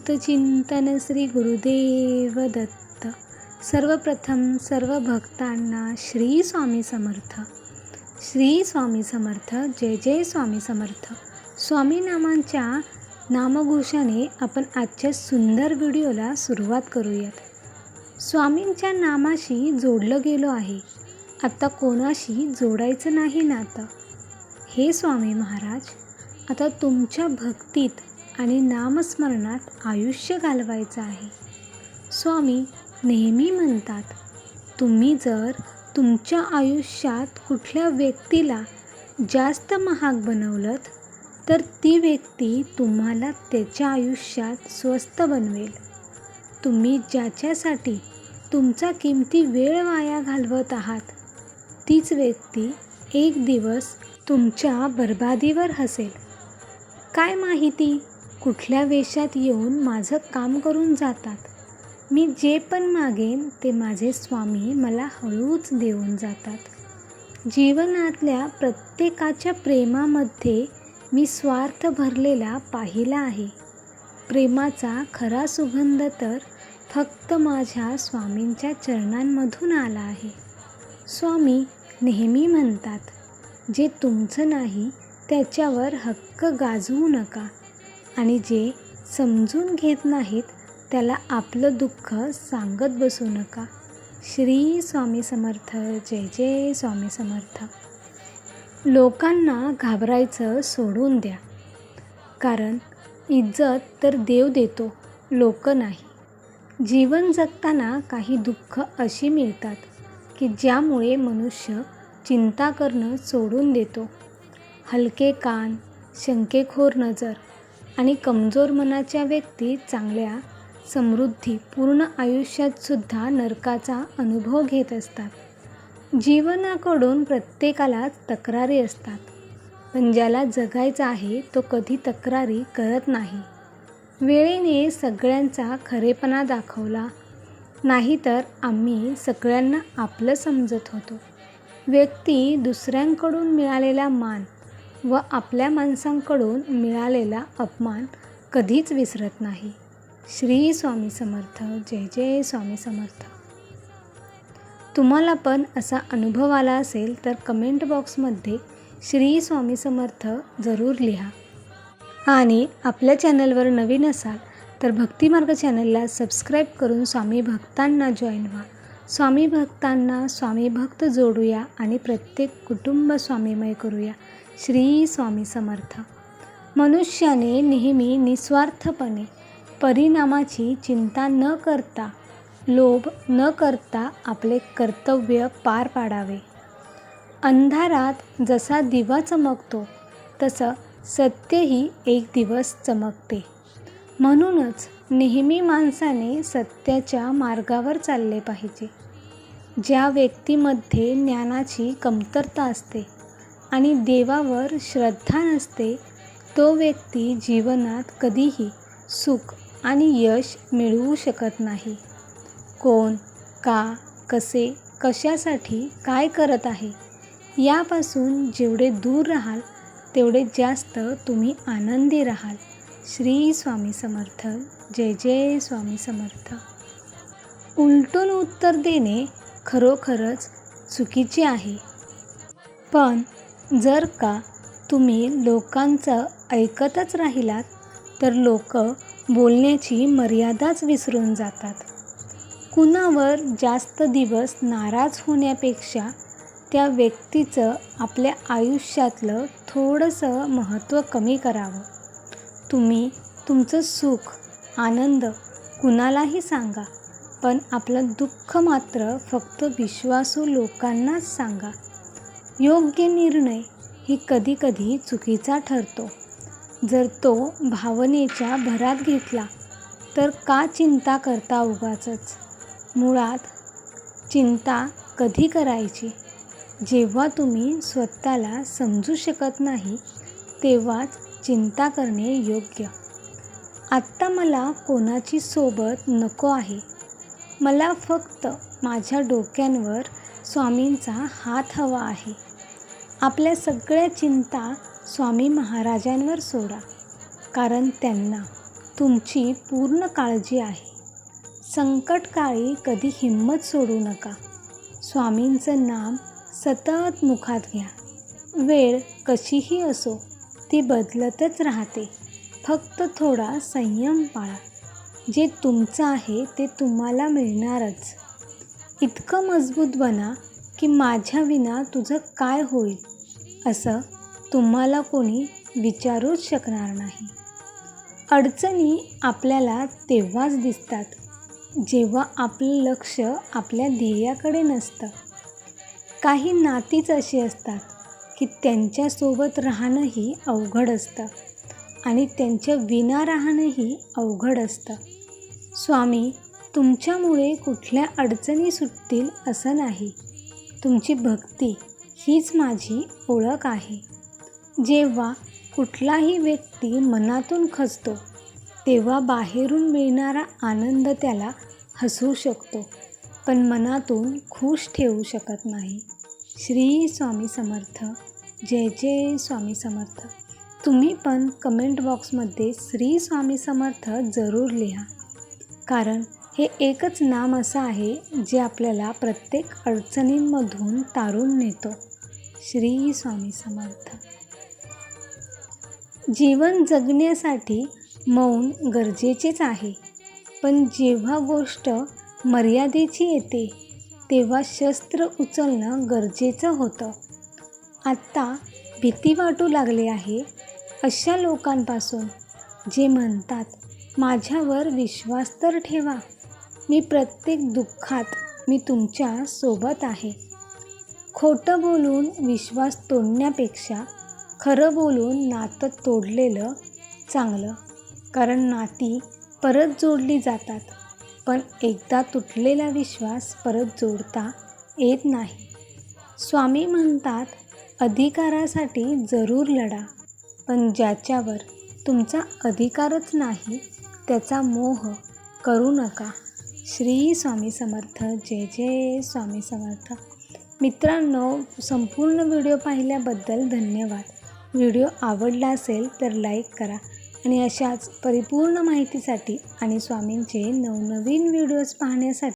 अवधूत चिंतन श्री गुरुदेव दत्त. सर्वप्रथम सर्व भक्तांना श्री स्वामी समर्थ. श्री स्वामी समर्थ. जय जय स्वामी समर्थ. स्वामी नामांच्या नामघोषाने आपण आजच्या सुंदर व्हिडिओला सुरुवात करूयात. स्वामींच्या नामाशी जोडलं गेलो आहे, आता कोणाशी जोडायचं नाही नातं. हे स्वामी महाराज, आता तुमच्या भक्तीत आणि नामस्मरणात आयुष्य घालवायचं आहे. स्वामी नेहमी म्हणतात, तुम्ही जर तुमच्या आयुष्यात कुठल्या व्यक्तीला जास्त महाग बनवलं तर ती व्यक्ती तुम्हाला त्याच्या आयुष्यात स्वस्त बनवेल. तुम्ही ज्याच्यासाठी तुमचा किमती वेळ वाया घालवत आहात तीच व्यक्ती एक दिवस तुमच्या बर्बादीवर हसेल. काय माहिती कुठल्या वेशात येऊन माझं काम करून जातात. मी जे पण मागेन ते माझे स्वामी मला हळूच देऊन जातात. जीवनातल्या प्रत्येकाच्या प्रेमामध्ये मी स्वार्थ भरलेला पाहिला आहे. प्रेमाचा खरा सुगंध तर फक्त माझ्या स्वामींच्या चरणांमधून आला आहे. स्वामी नेहमी म्हणतात, जे तुमचं नाही त्याच्यावर हक्क गाजवू नका आणि जे समजून घेत नाहीत त्याला आपलं दुःख सांगत बसू नका. श्री स्वामी समर्थ. जय जय स्वामी समर्थ. लोकांना घाबरायचं सोडून द्या, कारण इज्जत तर देव देतो, लोक नाही. जीवन जगताना काही दुःख अशी मिळतात की ज्यामुळे मनुष्य चिंता करणं सोडून देतो. हलके कान, शंकेखोर नजर आणि कमजोर मनाच्या व्यक्ती चांगल्या समृद्धी पूर्ण आयुष्यातसुद्धा नरकाचा अनुभव घेत असतात. जीवनाकडून प्रत्येकाला तक्रारी असतात, पण ज्याला जगायचं आहे तो कधी तक्रारी करत नाही. वेळेने सगळ्यांचा खरेपणा दाखवला, नाहीतर आम्ही सगळ्यांना आपलं समजत होतो. व्यक्ती दुसऱ्यांकडून मिळालेला मान व आपल्या माणसांकडून मिळालेला अपमान कधीच विसरत नाही. श्री स्वामी समर्थ. जय जय स्वामी समर्थ. तुम्हाला पण असा अनुभव आला असेल तर कमेंट बॉक्समध्ये श्री स्वामी समर्थ जरूर लिहा. आणि आपल्या चॅनलवर नवीन असाल तर भक्तिमार्ग चॅनलला सबस्क्राईब करून स्वामी भक्तांना जॉईन व्हा. स्वामी भक्तांना स्वामी भक्त जोडूया आणि प्रत्येक कुटुंब स्वामीमय करूया. श्री स्वामी समर्थ. मनुष्याने नेहमी निस्वार्थपणे परिणामाची चिंता न करता, लोभ न करता आपले कर्तव्य पार पाडावे. अंधारात जसा दिवा चमकतो तसं सत्यही एक दिवस चमकते. म्हणूनच नेहमी माणसाने सत्याच्या मार्गावर चालले पाहिजे. ज्या व्यक्तीमध्ये ज्ञानाची कमतरता असते आणि देवावर श्रद्धा नसते तो व्यक्ती जीवनात कधीही सुख आणि यश मिळवू शकत नाही. कोण, का, कसे, कशासाठी, काय करत आहे यापासून जेवढे दूर राहाल तेवढे जास्त तुम्ही आनंदी राहाल. श्री स्वामी समर्थ. जय जय स्वामी समर्थ. उलटून उत्तर देणे खरोखरच चुकीचे आहे, पण जर का तुम्ही लोकांचं ऐकतच राहिलात तर लोक बोलण्याची मर्यादाच विसरून जातात. कुणावर जास्त दिवस नाराज होण्यापेक्षा त्या व्यक्तीचं आपल्या आयुष्यातलं थोडंसं महत्त्व कमी करावं. तुम्ही तुमचं सुख, आनंद कुणालाही सांगा, पण आपलं दुःख मात्र फक्त विश्वासू लोकांनाच सांगा. योग्य निर्णय ही कधीकधी चुकीचा ठरतो. जर तो भावनेच्या भरात घेतला तर का चिंता करता उगाचच. मुळात चिंता कधी करायची, जेव्हा तुम्ही स्वतःला समजू शकत नाही तेव्हाच चिंता करणे योग्य. आत्ता मला कोणाची सोबत नको आहे, मला फक्त माझ्या डोक्यांवर स्वामींचा हात हवा आहे. आपल्या सगळ्या चिंता स्वामी महाराजांवर सोडा, कारण त्यांना तुमची पूर्ण काळजी आहे. संकटकाळी कधी हिंमत सोडू नका. स्वामींचं नाम सतत मुखात घ्या. वेळ कशीही असो ती बदलतच राहते. फक्त थोडा संयम पाळा. जे तुमचं आहे ते तुम्हाला मिळणारच. इतकं मजबूत बना की माझ्याविना तुझं काय होईल असं तुम्हाला कोणी विचारूच शकणार नाही. अडचणी आपल्याला तेव्हाच दिसतात जेव्हा आपलं लक्ष आपल्या ध्येयाकडे नसतं. काही नातीच अशी असतात की त्यांच्यासोबत राहणंही अवघड असतं आणि त्यांच्या विना राहणंही अवघड असतं. स्वामी तुमच्यामुळे कुठल्या अडचणी सुटतील असं नाही. तुमची भक्ती हीच माझी ओळख आहे. जेव्हा कुठलाही व्यक्ती मनातून खचतो तेव्हा बाहेरून मिळणारा आनंद त्याला हसवू शकतो, पण मनातून खुश ठेवू शकत नाही. श्री स्वामी समर्थ. जय जय स्वामी समर्थ. तुम्ही पण कमेंट बॉक्समध्ये श्री स्वामी समर्थ जरूर लिहा, कारण हे एकच नाम असं आहे जे आपल्याला प्रत्येक अडचणींमधून तारून नेतो. श्री स्वामी समर्थ. जीवन जगण्यासाठी मौन गरजेचेच आहे, पण जेव्हा गोष्ट मर्यादेची येते तेव्हा शस्त्र उचलणं गरजेचं होतं. आत्ता भीती वाटू लागली आहे अशा लोकांपासून जे म्हणतात माझ्यावर विश्वास तर ठेवा, मी प्रत्येक दुःखात मी तुमच्या सोबत आहे. खोटं बोलून विश्वास तोडण्यापेक्षा खरं बोलून नातं तोडलेलं चांगलं, कारण नाती परत जोडली जातात, पण एकदा तुटलेला विश्वास परत जोडता येत नाही. स्वामी म्हणतात अधिकारासाठी जरूर लढा, पण ज्याच्यावर तुमचा अधिकारच नाही त्याचा मोह करू नका. श्री स्वामी समर्थ. जय जय स्वामी समर्थ. मित्रांनो, संपूर्ण व्हिडिओ पाहिल्याबद्दल धन्यवाद. व्हिडिओ आवडला असेल तर लाईक करा आणि अशाच परिपूर्ण माहितीसाठी आणि स्वामींचे नवनवीन व्हिडिओज पाहण्यासाठी